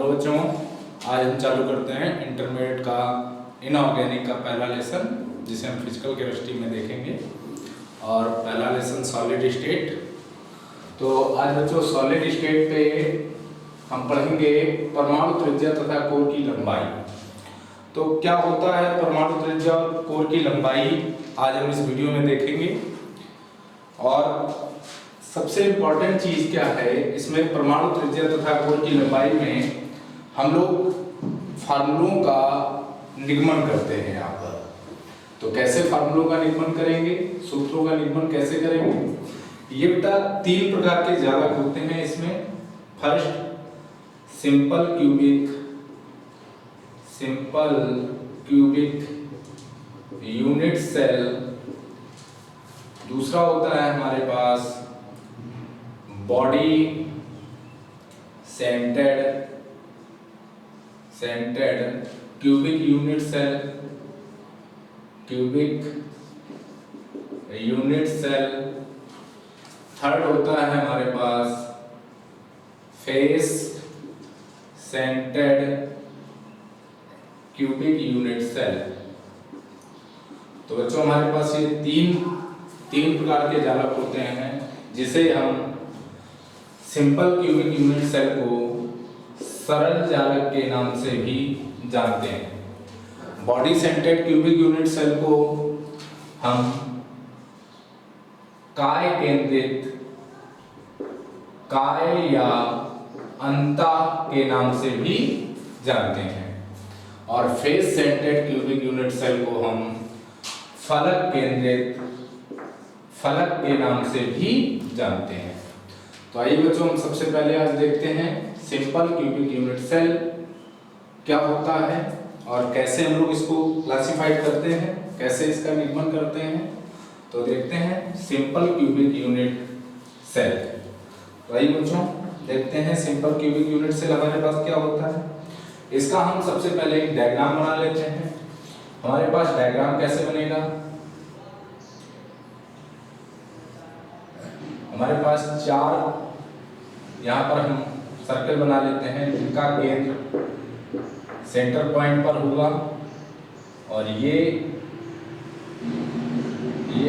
Hello बच्चों, आज हम चालू करते हैं इंटरमीडिएट का इनऑर्गेनिक का पहला लेसन, जिसे हम फिजिकल केमिस्ट्री में देखेंगे। और पहला लेसन सॉलिड स्टेट। तो आज बच्चों सॉलिड स्टेट पे हम पढ़ेंगे परमाणु त्रिज्या तथा कोर की लंबाई। तो क्या होता है परमाणु त्रिज्या और कोर की लंबाई, आज हम इस वीडियो में देखेंगे। और सबसे इम्पोर्टेंट चीज क्या है इसमें, परमाणु त्रिज्या तथा कोर की लंबाई में हम लोग फार्मूलों का निगमन करते हैं यहाँ पर। तो कैसे फार्मूलों का निगमन करेंगे, सूत्रों का निगमन कैसे करेंगे? ये बेटा तीन प्रकार के जालक होते हैं इसमें। First simple cubic unit cell. दूसरा होता है हमारे पास body centred cubic unit cell. Third होता है हमारे पास face centred cubic unit cell. तो बच्चों हमारे पास ये तीन प्रकार के जालक होते हैं, जिसे हम सिंपल क्यूबिक यूनिट सेल को सरल जालक के नाम से भी जानते हैं। Body centred cubic unit cell को हम काय या अंता के नाम से भी जानते हैं। और face centred cubic unit cell को हम फलक के नाम से भी जानते हैं। तो आइए बच्चों हम सबसे पहले आज देखते हैं सिंपल क्यूबिक यूनिट सेल क्या होता है और कैसे हम लोग इसको क्लासिफाइड करते हैं, कैसे इसका निगमन करते हैं। तो देखते हैं सिंपल क्यूबिक यूनिट सेल। तो आइए बच्चों देखते हैं सिंपल क्यूबिक यूनिट सेल हमारे पास क्या होता है। इसका हम सबसे पहले एक डायग्राम बना लेते हैं। हमारे पास डायग्राम कैसे बनेगा? हमारे पास चार यहाँ पर हम सर्कल बना लेते हैं, जिनका केंद्र सेंटर पॉइंट पर होगा। और ये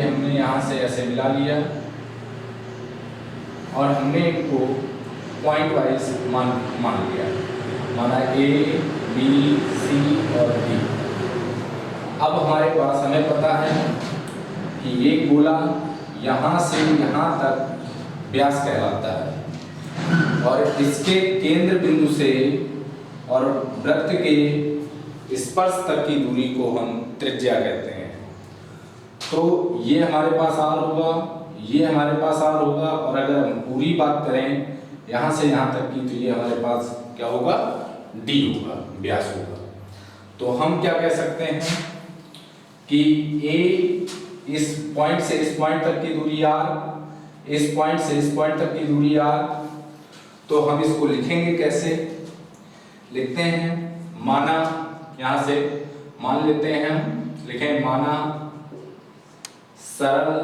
हमने यहाँ से ऐसे मिला लिया और हमने इनको पॉइंट वाइज मान लिया, माना A, B, C और D। अब हमारे पास हमें पता है कि ये गोला यहाँ से यहाँ तक व्यास कहलाता है और इसके केंद्र बिंदु से और वृत्त के स्पर्श तक की दूरी को हम त्रिज्या कहते हैं। तो ये हमारे पास R होगा, ये हमारे पास R होगा। और अगर हम पूरी बात करें यहाँ से यहाँ तक की, तो ये हमारे पास क्या होगा? D होगा, व्यास होगा। तो हम क्या कह सकते हैं कि A इस पॉइंट से इस पॉइंट तक की दूरी R, इस पॉइंट से इस पॉइंट तक की दूरी R। तो हम इसको लिखेंगे कैसे? लिखते हैं माना, यहां से मान लेते हैं हम, लिखें माना सरल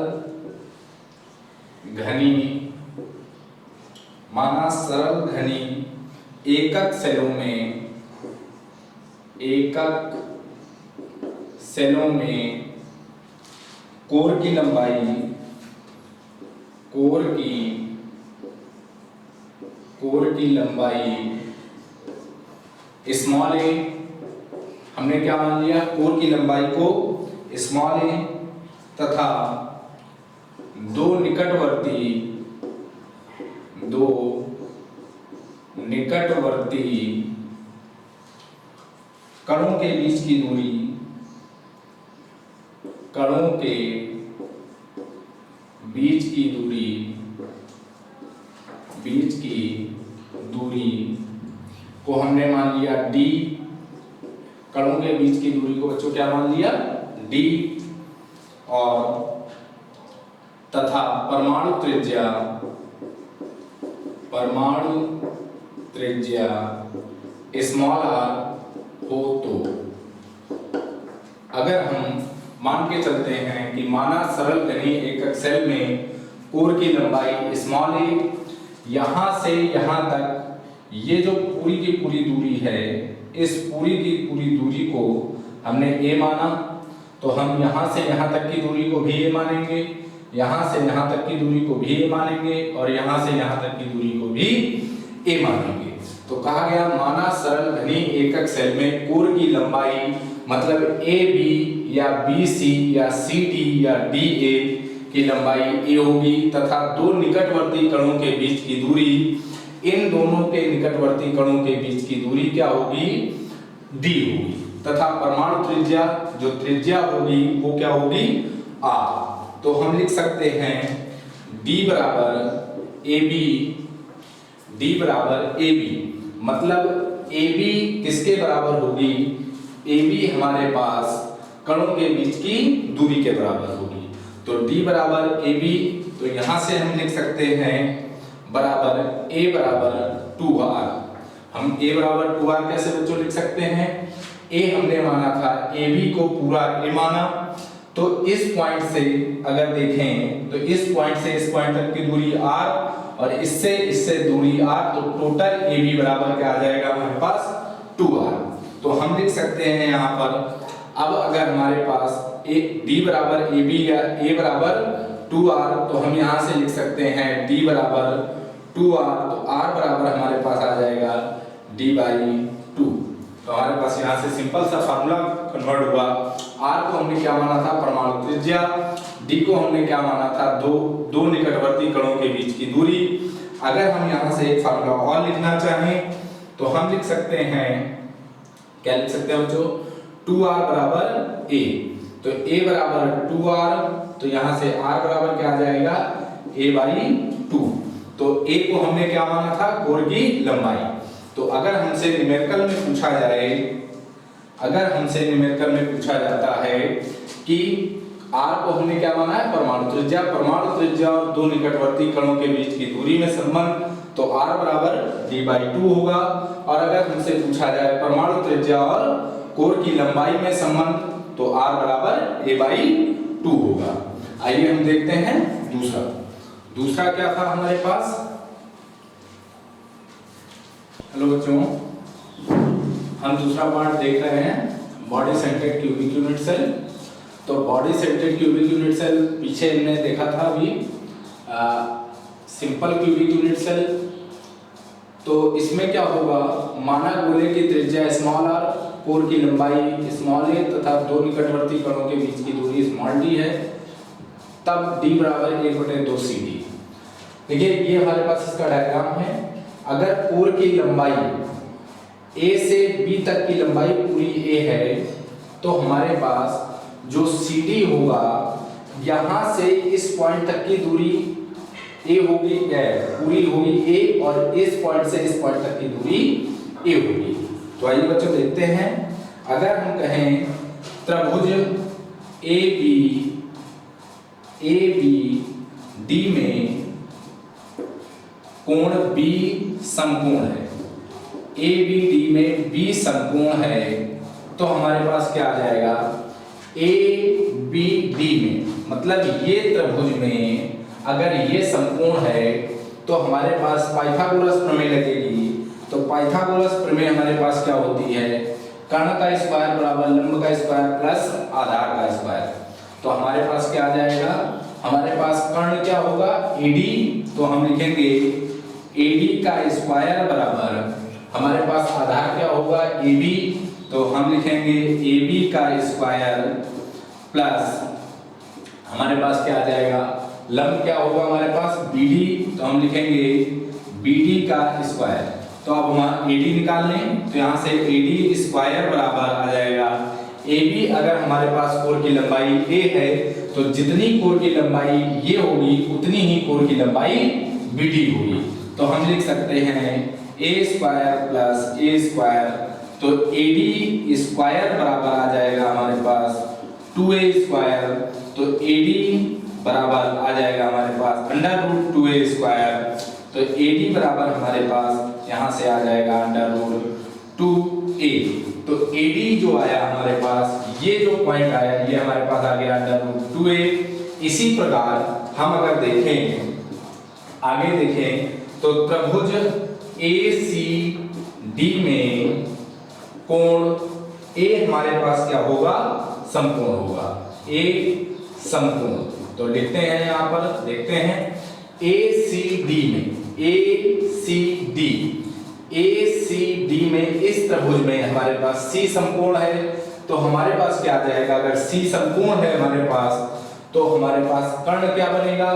घनी एकक सेलों में कोर की लंबाई स्मॉल a, हमने क्या मान लिया? कोर की लंबाई को स्मॉल a तथा दो निकटवर्ती कणों के बीच की दूरी को हमने मान लिया D। कणों के बीच की दूरी को बच्चों क्या मान लिया? D। और तथा परमाणु त्रिज्या स्मॉल r हो। तो अगर हम मान के चलते हैं कि माना सरल घनी एकक सेल में कोर की लंबाई स्मॉल a, यहाँ से यहाँ तक ये जो पूरी की पूरी दूरी है, इस पूरी की पूरी दूरी को हमने a माना, तो हम यहाँ से यहाँ तक की दूरी को भी a मानेंगे, यहाँ से यहाँ तक की दूरी को भी a मानेंगे और यहाँ से यहाँ तक की दूरी को भी a मानेंगे। तो कहा गया माना सरल घनी एकक सेल में कोर की लंबाई मतलब ए बी या बी सी या सी डी या डी ए की लंबाई a होगी तथा दो निकटवर्ती कणों के बीच की दूरी, इन दोनों के निकटवर्ती कणों के बीच की दूरी क्या होगी, d होगी तथा परमाणु त्रिज्या जो त्रिज्या होगी वो क्या होगी, r। तो हम लिख सकते हैं d बराबर ए बी मतलब ए बी किसके बराबर होगी, ए बी हमारे पास कणों के बीच की दूरी के बराबर होगी। तो d बराबर ए बी, तो यहां से हम लिख सकते हैं बराबर a बराबर 2r। हम a बराबर 2r कैसे बच्चों लिख सकते हैं, a हमने माना था ए बी को पूरा a माना, तो इस पॉइंट से अगर देखें तो इस पॉइंट से इस पॉइंट तक की दूरी r और इससे दूरी r, तो टोटल ए बी बराबर क्या आ जाएगा हमारे पास 2r। तो हम लिख सकते हैं यहाँ पर, अब अगर हमारे पास d बराबर ए बी या a बराबर 2r, तो हम यहाँ से लिख सकते हैं d बराबर 2r, तो r बराबर हमारे पास आ जाएगा d/2। तो हमारे पास यहाँ से सिंपल सा फार्मूला कन्वर्ट हुआ। r को हमने क्या माना था, परमाणु त्रिज्या, d को हमने क्या माना था, दो निकटवर्ती कणों के बीच की दूरी। अगर हम यहाँ से एक फार्मूला और लिखना चाहें तो हम लिख सकते हैं, क्या लिख सकते हैं बच्चों, 2r बराबर a। तो a बराबर 2r, तो यहाँ से r बराबर क्या आ जाएगा, a/2। तो a को हमने क्या माना था, कोर की लंबाई। तो अगर हमसे न्यूमेरिकल में पूछा जाए, अगर हमसे न्यूमेरिकल में पूछा जाता है कि r को हमने क्या माना है, परमाणु त्रिज्या और दो निकटवर्ती कणों के बीच की दूरी में संबंध, तो r बराबर d/2 होगा। और अगर हमसे पूछा जाए परमाणु त्रिज्या और कोर की लंबाई में संबंध, तो r बराबर a/2 होगा। आइए हम देखते हैं दूसरा क्या था हमारे पास। हेलो बच्चों, हम दूसरा पार्ट देख रहे हैं, body centred cubic unit cell. तो body centred cubic unit cell पीछे हमने देखा था अभी सिंपल क्यूबिक यूनिट सेल। तो इसमें क्या होगा, माना गोले की त्रिज्या स्मॉल r, कोर की लंबाई स्मॉल a तथा दो निकटवर्ती कणों के बीच की दूरी स्मॉल d है, तब d बराबर 1/2cd। देखिए ये हमारे पास इसका डायग्राम है। अगर कोर की लंबाई a से b तक की लंबाई पूरी a है, तो हमारे पास जो CD होगा, यहाँ से इस पॉइंट तक की दूरी a होगी, पूरी होगी a, और इस पॉइंट से इस पॉइंट तक की दूरी a होगी। तो आइए बच्चों देखते हैं, अगर हम कहें त्रिभुज ABD में कोण B समकोण है, ABD में B समकोण है, तो हमारे पास क्या आ जाएगा, ABD में मतलब ये त्रिभुज में अगर ये समकोण है तो हमारे पास पाइथागोरस प्रमेय लगेगी। तो पाइथागोरस प्रमेय हमारे पास क्या होती है, कर्ण का स्क्वायर बराबर लंब का स्क्वायर प्लस आधार का स्क्वायर। तो हमारे पास क्या आ जाएगा, हमारे पास कर्ण क्या होगा, AD, तो हम लिखेंगे AD का स्क्वायर बराबर, हमारे पास आधार क्या होगा AB, तो हम लिखेंगे AB का स्क्वायर प्लस हमारे पास क्या आ जाएगा, लंब क्या होगा हमारे पास BD, तो हम लिखेंगे BD का स्क्वायर। तो अब हम AD निकाल लें, तो यहाँ से AD स्क्वायर बराबर आ जाएगा AB। अगर हमारे पास कोर की लंबाई A है, तो जितनी कोर की लंबाई ये होगी उतनी ही कोर की लंबाई BD होगी। तो हम लिख सकते हैं A square plus A square, तो AD स्क्वायर बराबर आ जाएगा हमारे पास 2A स्क्वायर, तो AD बराबर आ जाएगा हमारे पास √2A स्क्वायर। तो AD बराबर हमारे पास यहाँ से आ जाएगा √2A। तो AD जो आया हमारे पास, ये जो पॉइंट आया ये हमारे पास आ गया √2A। इसी प्रकार हम अगर देखें आगे देखें तो त्रिभुज ACD में कोण A हमारे पास क्या होगा, समकोण होगा, A समकोण। तो लिखते हैं यहाँ पर, देखते हैं ACD में इस त्रिभुज में हमारे पास C समकोण है, तो हमारे पास क्या आ जाएगा, अगर C समकोण है हमारे पास तो हमारे पास कर्ण क्या बनेगा,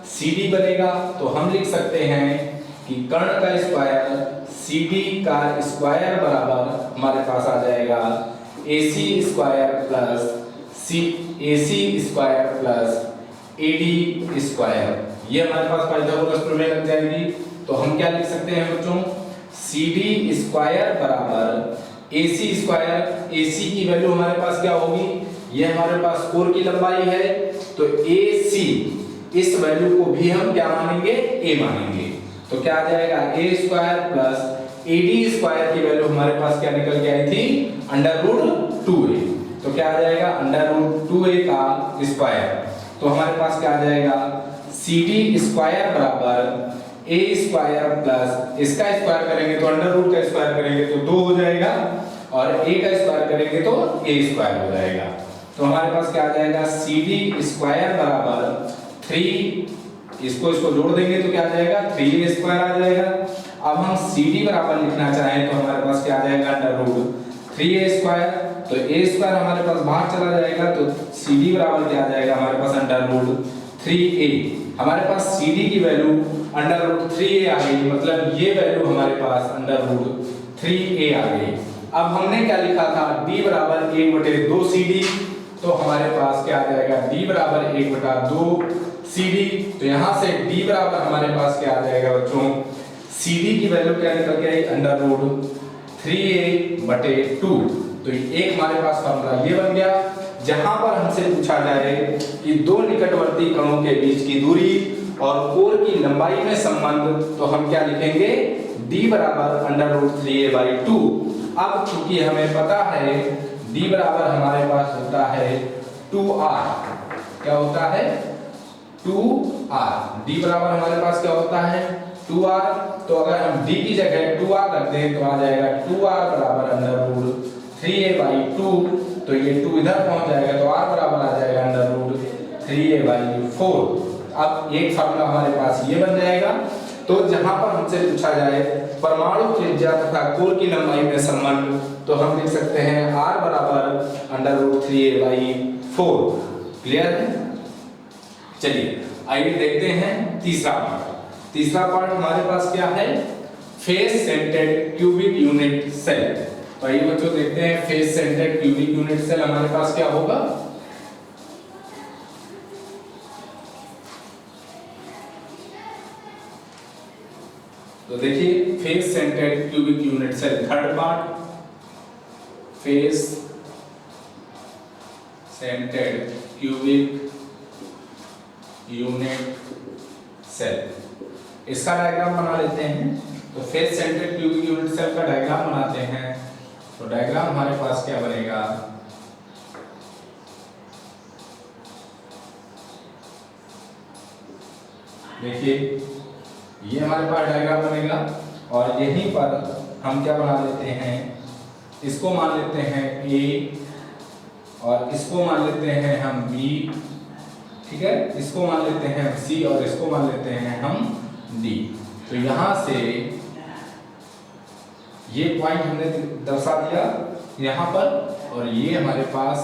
CD बनेगा। तो हम लिख सकते हैं कि कर्ण का स्क्वायर CD का स्क्वायर बराबर हमारे पास आ जाएगा AC square plus AD square. ये हमारे पास पाइथागोरस प्रमेय लग जाएगी। तो हम क्या लिख सकते हैं बच्चों, CD स्क्वायर बराबर AC स्क्वायर। AC की वैल्यू हमारे पास क्या होगी, ये हमारे पास कोर की लंबाई है, तो AC इस वैल्यू को भी हम क्या मानेंगे, A मानेंगे। तो क्या आ जाएगा, A square plus AD square की वैल्यू हमारे पास क्या निकल के आई थी, √2A। तो क्या आ जाएगा, √2A का स्क्वायर। तो हमारे पास क्या आ जाएगा, CD स्क्वायर बराबर A स्क्वायर प्लस इसका स्क्वायर करेंगे तो √रूट का स्क्वायर करेंगे तो 2 हो जाएगा, और A का स्क्वायर करेंगे तो A स्क्वायर हो जाएगा। तो हमारे पास क्या आ जाएगा, CD स्क्वायर बराबर 3, इसको जोड़ देंगे तो क्या आ जाएगा, 3A स्क्वायर आ जाएगा। अब हम CD बराबर लिखना चाहें तो हमारे पास क्या आ जाएगा, √3A स्क्वायर। तो A स्क्वायर हमारे पास बाहर चला जाएगा, तो CD बराबर क्या आ जाएगा हमारे पास, √3A। हमारे पास CD की वैल्यू √3A आ गई, मतलब ये वैल्यू हमारे पास √3A आ गई। अब हमने क्या लिखा था, D बराबर 1/2CD, तो हमारे पास क्या आ जाएगा, D बराबर 1/2CD। तो यहाँ से D बराबर हमारे पास क्या आ जाएगा बच्चों, CD की वैल्यू क्या निकल के आई, √3A/2। तो एक हमारे पास फॉर्मूला ये बन गया। जहां पर हमसे पूछा जाए कि दो निकटवर्ती कणों के बीच की दूरी और कोर की लंबाई में संबंध, तो हम क्या लिखेंगे, D बराबर √3A/2। अब चूंकि हमें पता है D बराबर हमारे पास होता है 2R, क्या होता है, 2R। D बराबर हमारे पास क्या होता है, 2R। तो अगर हम D की जगह 2R रख दें तो आ जाएगा 2R बराबर √3A/2। तो ये 2 इधर पहुंच जाएगा, तो R बराबर आ जाएगा √3A/4। अब एक फार्मूला हमारे पास ये बन जाएगा। तो जहां पर हमसे पूछा जाए परमाणु त्रिज्या तथा कोर की लंबाई में संबंध, तो हम लिख सकते हैं R बराबर √3A/4। क्लियर है। चलिए आइए देखते हैं तीसरा पार्ट। तीसरा पार्ट हमारे पास क्या है, face centred cubic unit cell. तो आइए बच्चों देखते हैं face centred cubic unit cell हमारे पास क्या होगा। तो देखिए face centred cubic unit cell, third part, face centred cubic unit cell. इसका डायग्राम बना लेते हैं। तो face centred cubic unit cell का डायग्राम बनाते हैं। तो डायग्राम हमारे पास क्या बनेगा, देखिए ये हमारे पास डायग्राम बनेगा, और यहीं पर हम क्या बना लेते हैं, इसको मान लेते हैं A और इसको मान लेते हैं हम B, ठीक है, इसको मान लेते हैं हम C और इसको मान लेते हैं हम D। तो यहाँ से ये पॉइंट हमने दर्शा दिया यहाँ पर, और ये हमारे पास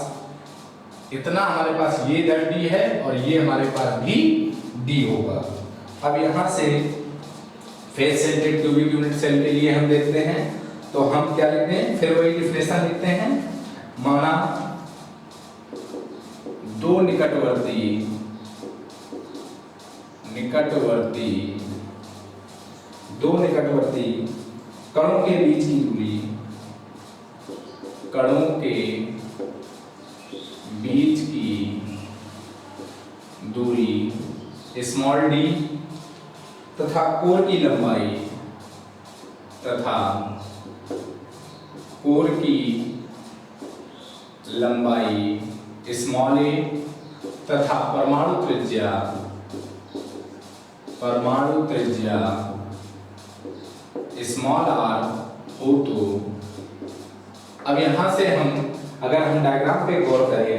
इतना, हमारे पास ये इधर D है और ये हमारे पास भी D होगा। अब यहाँ से face centred cubic unit cell के लिए हम देखते हैं। तो हम क्या लिखते हैं, फिर वही डिफिनेशन लिखते हैं, माना दो निकटवर्ती कणों के बीच की दूरी, कणों के बीच की दूरी स्मॉल d तथा कोर की लंबाई स्मॉल a तथा परमाणु त्रिज्या स्मॉल आर हो तो अब यहां से अगर हम डायग्राम पे गौर करें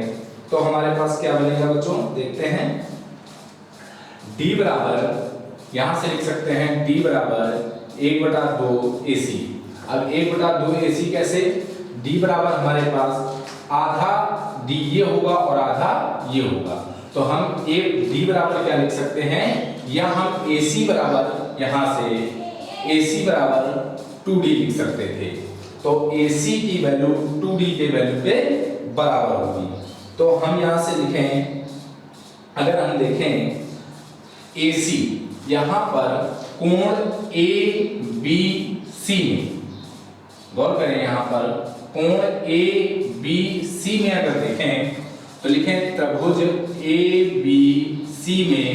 तो हमारे पास क्या बनेगा बच्चों, देखते हैं। d बराबर यहां से लिख सकते हैं d बराबर 1/2 AC। अब 1/2 AC कैसे, d बराबर हमारे पास आधा d ये होगा और आधा ये होगा, तो हम एक d बराबर क्या लिख सकते हैं, या हम AC बराबर यहां से AC बराबर 2d लिख सकते थे। तो AC की वैल्यू 2d के वैल्यू पे बराबर होगी। तो हम यहां से लिखें, अगर हम देखें AC यहां पर कोण ABC में, गौर करें यहां पर कोण ABC में अगर देखें तो लिखें त्रिभुज ABC में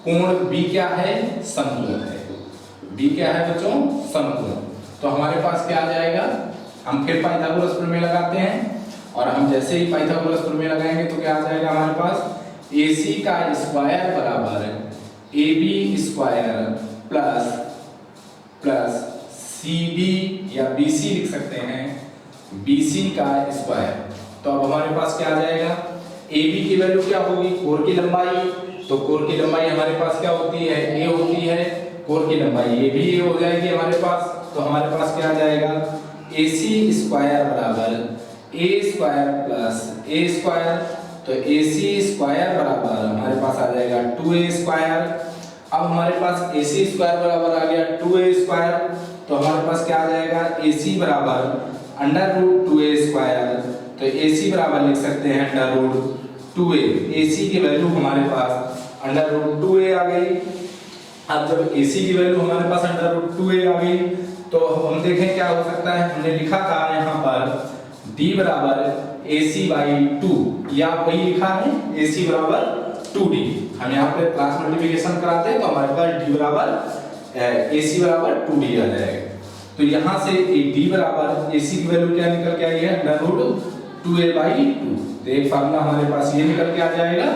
कोण B क्या है, समकोण है। B क्या है बच्चों, समकोण। तो हमारे पास क्या आ जाएगा, हम फिर पाइथागोरस प्रमेय लगाते हैं, और हम जैसे ही पाइथागोरस प्रमेय लगाएंगे तो क्या आ जाएगा हमारे पास, AC का स्क्वायर बराबर AB स्क्वायर प्लस CB या BC लिख सकते हैं, BC का स्क्वायर। तो अब हमारे पास क्या आ जाएगा, AB की वैल्यू क्या होगी, कोर की लंबाई। तो कोर की लंबाई हमारे पास क्या होती है, A होती है। कोर की लंबाई ये भी A हो जाएगी हमारे पास। तो हमारे पास क्या आ जाएगा, AC स्क्वायर बराबर A square plus A square. तो AC स्क्वायर बराबर हमारे पास आ जाएगा 2A स्क्वायर। अब हमारे पास AC स्क्वायर बराबर आ गया 2A स्क्वायर, तो हमारे पास क्या आ जाएगा, AC बराबर √2A स्क्वायर। तो AC बराबर लिख सकते हैं √2A। AC की वैल्यू हमारे पास √2A आ गई। अब जब AC की वैल्यू हमारे पास √2A आ गई तो हम देखें क्या हो सकता है। हमने लिखा था यहाँ पर D बराबर AC/2, या वही लिखा है AC बराबर 2D। हम यहाँ पे क्लास मल्टीप्लिकेशन कराते हैं तो हमारे पास D बराबर AC बराबर 2D आ जाएगा। तो यहाँ से D बराबर AC की वैल्यू क्या निकल के आई है, √2A/2। तो एक फार्मूला हमारे पास ये निकल के आ जाएगा,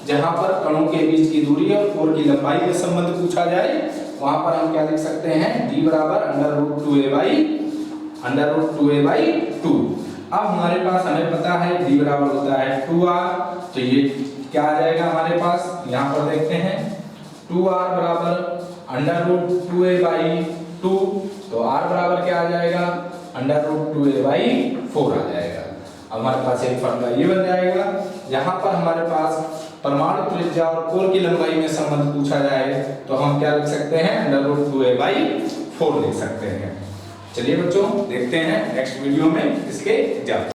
जहां पर कणों के बीच की दूरी और कोर की लंबाई का संबंध पूछा जाए, वहां पर हम क्या लिख सकते हैं, D बराबर √2A/2। अब हमारे पास हमें पता है D बराबर होता है 2R। तो ये क्या आ जाएगा हमारे पास, यहाँ पर देखते हैं 2R बराबर √2A/2। तो R बराबर क्या आ जाएगा, √2A/4 आ जाएगा। अब हमारे पास एक फार्मूला ये बन जाएगा, जहां पर हमारे पास परमाणु त्रिज्या और कोर की लंबाई में संबंध पूछा जाए तो हम क्या लिख सकते हैं, √2A/4 लिख सकते हैं। चलिए बच्चों देखते हैं नेक्स्ट वीडियो में इसके एग्जाम्पल।